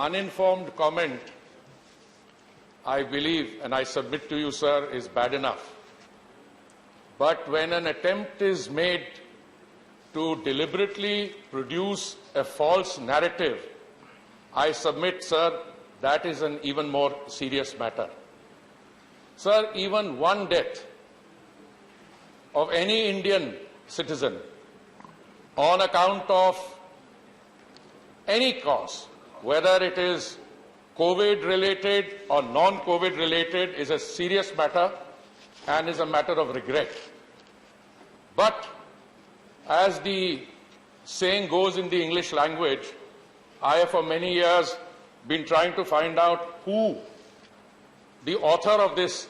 uninformed comment, I believe, and I submit to you, sir, is bad enough. But when an attempt is made to deliberately produce a false narrative, I submit, sir, that is an even more serious matter. Sir, even one death of any Indian citizen on account of any cause, whether it is COVID-related or non-COVID-related, is a serious matter and is a matter of regret. But as the saying goes in the English language, I have for many years been trying to find out who the author of this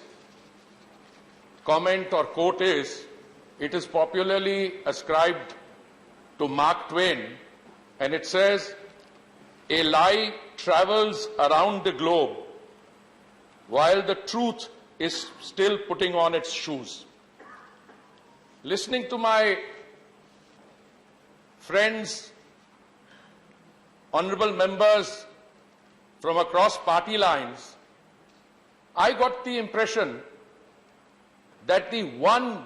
comment or quote is. It is popularly ascribed to Mark Twain, and it says, "A lie travels around the globe while the truth is still putting on its shoes." Listening to my friends, honorable members from across party lines, I got the impression that the one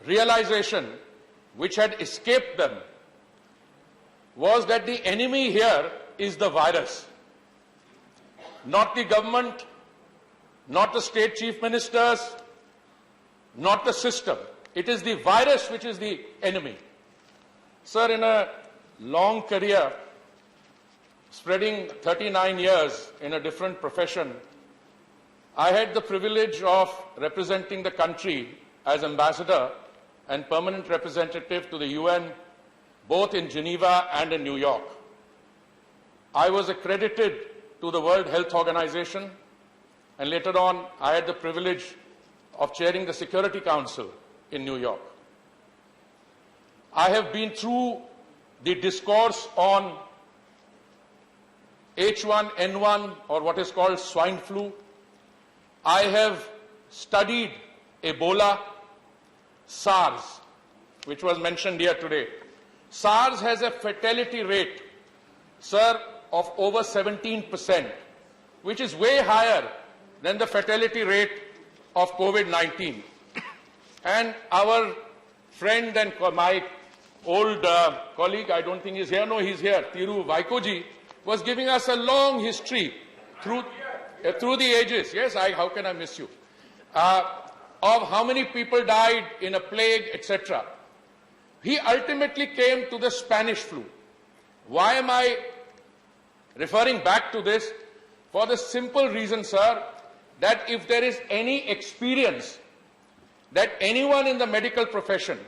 realization which had escaped them was that the enemy here is the virus, not the government, not the state chief ministers, not the system. It is the virus which is the enemy. Sir, in a long career, spreading 39 years in a different profession, I had the privilege of representing the country as ambassador and permanent representative to the UN, both in Geneva and in New York. I was accredited to the World Health Organization, and later on I had the privilege of chairing the Security Council in New York. I have been through the discourse on H1N1, or what is called swine flu. I have studied Ebola, SARS, which was mentioned here today. SARS has a fatality rate, sir, of over 17%, which is way higher than the fatality rate of COVID-19. And our friend and my old colleague, I don't think he's here, no, he's here, Thiru Vaikoji, was giving us a long history through the ages, yes, how can I miss you, of how many people died in a plague, etc. He ultimately came to the Spanish flu. Why am I referring back to this? For the simple reason, sir, that if there is any experience that anyone in the medical profession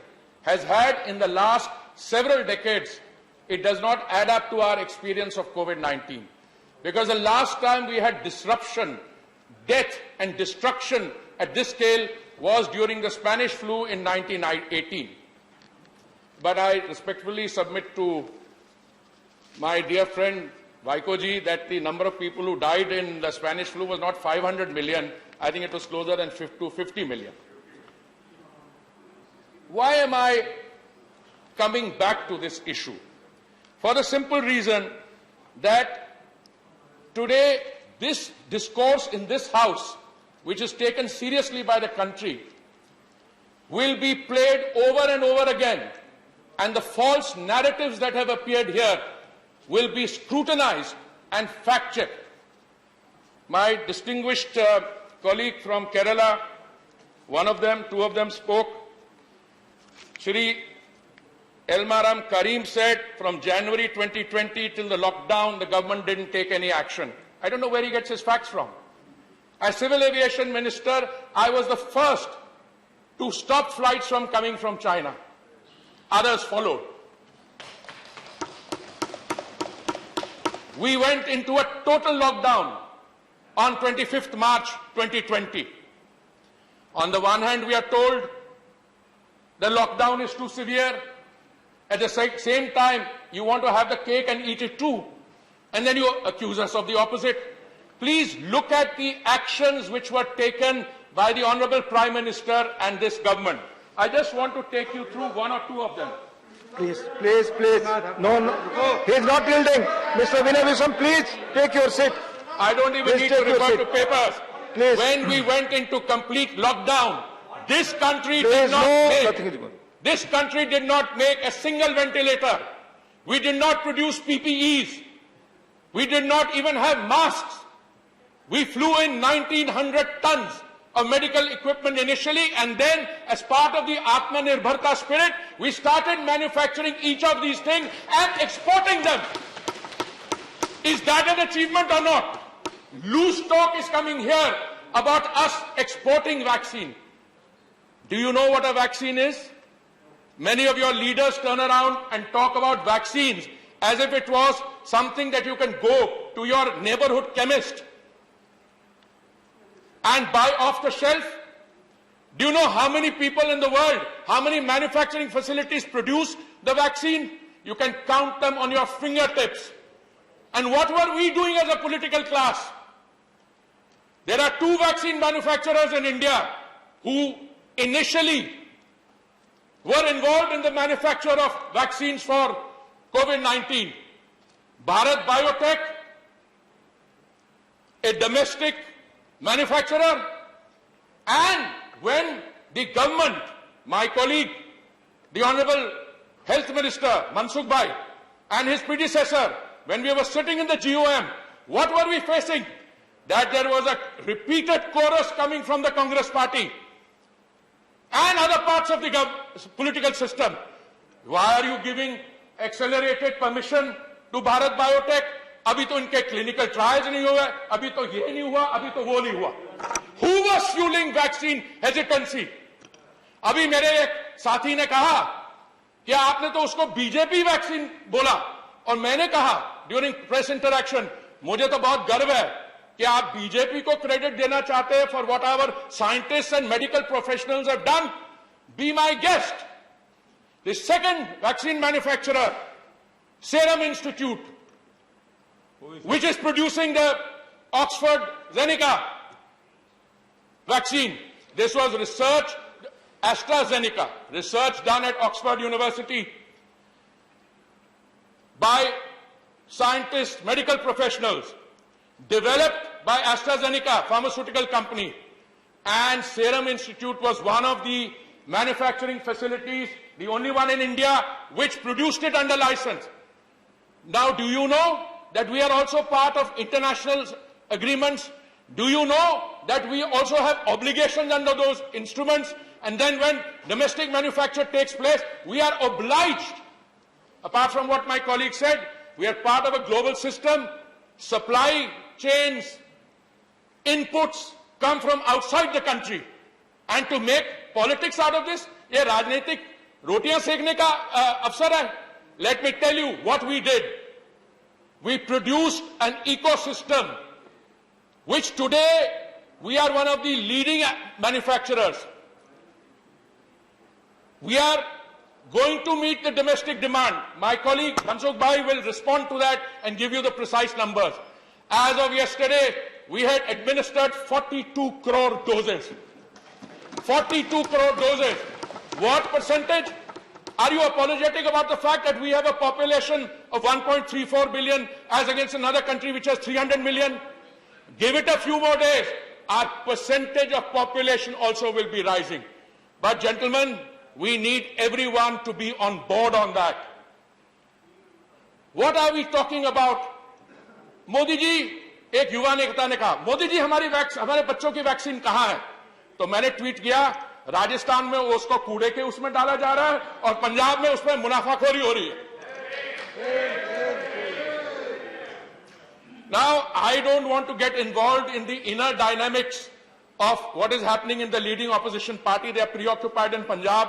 has had in the last several decades, it does not add up to our experience of COVID-19. Because the last time we had disruption, death and destruction at this scale was during the Spanish flu in 1918. But I respectfully submit to my dear friend Vaikoji that the number of people who died in the Spanish flu was not 500 million. I think it was closer than 50 million. Why am I coming back to this issue? For the simple reason that today this discourse in this House, which is taken seriously by the country, will be played over and over again, and the false narratives that have appeared here will be scrutinized and fact-checked. My distinguished colleague from Kerala, two of them spoke. Shri Elmaram Karim said from January 2020 till the lockdown, the government didn't take any action. I don't know where he gets his facts from. As Civil Aviation Minister, I was the first to stop flights from coming from China. Others followed. We went into a total lockdown on 25th March 2020. On the one hand, we are told the lockdown is too severe. At the same time, you want to have the cake and eat it too. And then you accuse us of the opposite. Please look at the actions which were taken by the Honorable Prime Minister and this government. I just want to take you through one or two of them. Please, please, please. No, no. He is not yielding. Mr. Vinay Vishwam, please take your seat. I don't even Please need to take your refer seat. to papers. Please. When we went into complete lockdown, this country Please, did not no. make, Nothing is going. this country did not make a single ventilator. We did not produce PPEs. We did not even have masks. We flew in 1,900 tons of medical equipment initially, and then as part of the Atmanirbharta spirit, we started manufacturing each of these things and exporting them. Is that an achievement or not? Loose talk is coming here about us exporting vaccine. Do you know what a vaccine is? Many of your leaders turn around and talk about vaccines as if it was something that you can go to your neighborhood chemist and buy off the shelf. Do you know how many people in the world, how many manufacturing facilities produce the vaccine? You can count them on your fingertips. And what were we doing as a political class? There are 2 vaccine manufacturers in India who initially were involved in the manufacture of vaccines for COVID-19. Bharat Biotech, a domestic manufacturer, and when the government, my colleague, the Honorable Health Minister Mansukh Bhai, and his predecessor, when we were sitting in the GOM, what were we facing? That there was a repeated chorus coming from the Congress party and other parts of the political system. Why are you giving accelerated permission to Bharat Biotech? अभी तो इनके clinical trials नहीं हुए, अभी तो ये नहीं हुआ, अभी तो वो नहीं हुआ. Who was fueling vaccine hesitancy? अभी मेरे एक साथी ने कहा कि आपने तो उसको बीजेपी वैक्सीन बोला, और मैंने कहा ड्यूरिंग प्रेस इंटरैक्शन, मुझे तो बहुत गर्व है कि आप बीजेपी को क्रेडिट देना चाहते हैं for what our scientists and medical professionals have done. Be my guest. The second vaccine manufacturer, Serum Institute, which is producing the Oxford Zeneca vaccine. This was research, AstraZeneca, research done at Oxford University by scientists, medical professionals, developed by AstraZeneca, pharmaceutical company, and Serum Institute was one of the manufacturing facilities, the only one in India, which produced it under license. Now, do you know that we are also part of international agreements? Do you know that we also have obligations under those instruments? And then when domestic manufacture takes place, we are obliged, apart from what my colleague said, we are part of a global system. Supply chains, inputs come from outside the country. And to make politics out of this, ये राजनीतिक रोटियां सेकने का अवसर है. Let me tell you what we did. We produced an ecosystem which today we are one of the leading manufacturers. We are going to meet the domestic demand. My colleague Mansukh Bhai will respond to that and give you the precise numbers. As of yesterday, we had administered 42 crore doses. 42 crore doses. What percentage? Are you apologetic about the fact that we have a population of 1.34 billion as against another country which has 300 million? Give it a few more days. Our percentage of population also will be rising. But gentlemen, we need everyone to be on board on that. What are we talking about? Modi ji, एक युवा नेता ने कहा, मोदी जी हमारे बच्चों की vaccine कहां है? तो मैंने ट्वीट किया, राजस्थान में उसको कूड़े के उसमें डाला जा रहा है और पंजाब में उसमें मुनाफाखोरी हो रही है. Now, I don't want to get involved in the inner dynamics of what is happening in the leading opposition party. They are preoccupied in Punjab.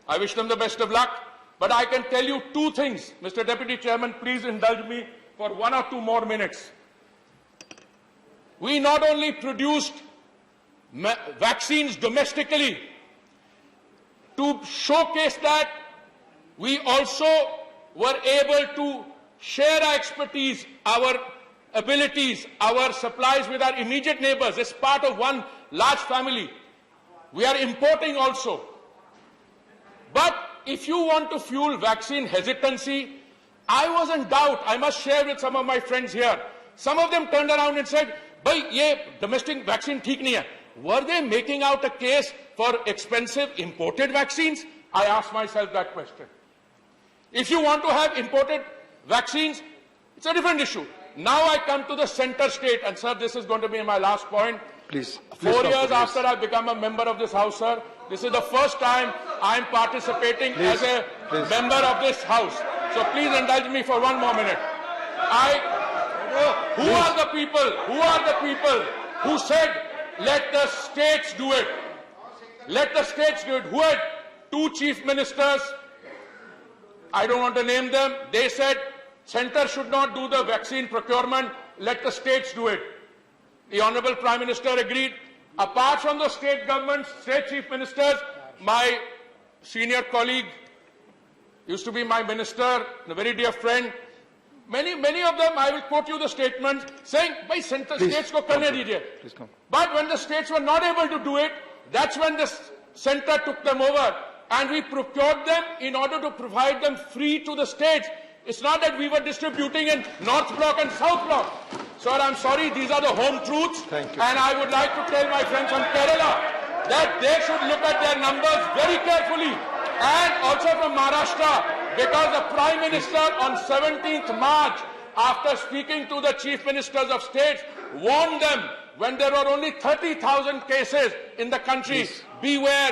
I wish them the best of luck. But I can tell you 2 things. Mr. Deputy Chairman, please indulge me for 1 or 2 more minutes. We not only produced vaccines domestically, to showcase that, we also were able to share our expertise, our abilities, our supplies with our immediate neighbors as part of one large family. We are importing also. But if you want to fuel vaccine hesitancy, I was in doubt. I must share with some of my friends here. Some of them turned around and said, "Bhai, ye domestic vaccine theek nahi hai." Were they making out a case for expensive imported vaccines? I asked myself that question. If you want to have imported vaccines, it's a different issue. Now I come to the center state, and sir, this is going to be my last point. Please. 4 years after I've become a member of this house, sir, this is the first time I'm participating as a member of this house. So please indulge me for one more minute. Who are the people who said, let the states do it? Let the states do it. Who had two chief ministers? I don't want to name them. They said, center should not do the vaccine procurement. Let the states do it. The Honorable Prime Minister agreed. Apart from the state governments, state chief ministers, my senior colleague, used to be my minister, a very dear friend, many of them, I will quote you the statement, saying, by center states ko karne dijiye. But when the states were not able to do it, that's when the center took them over, and we procured them in order to provide them free to the states. It's not that we were distributing in North Block and South Block. Sir, I'm sorry, these are the home truths. Thank you. And I would like to tell my friends from Kerala that they should look at their numbers very carefully. And also from Maharashtra, because the Prime Minister on 17th March, after speaking to the Chief Ministers of States, warned them when there were only 30,000 cases in the country. Beware,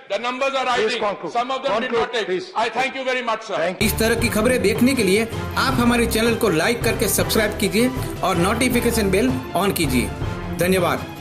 the numbers are rising. Some of them did not take. I thank you very much, sir. इस तरह की खबरें देखने के लिए आप हमारे channel को लाइक करके सब्सक्राइब कीजिए और नोटिफिकेशन बेल ऑन कीजिए। धन्यवाद।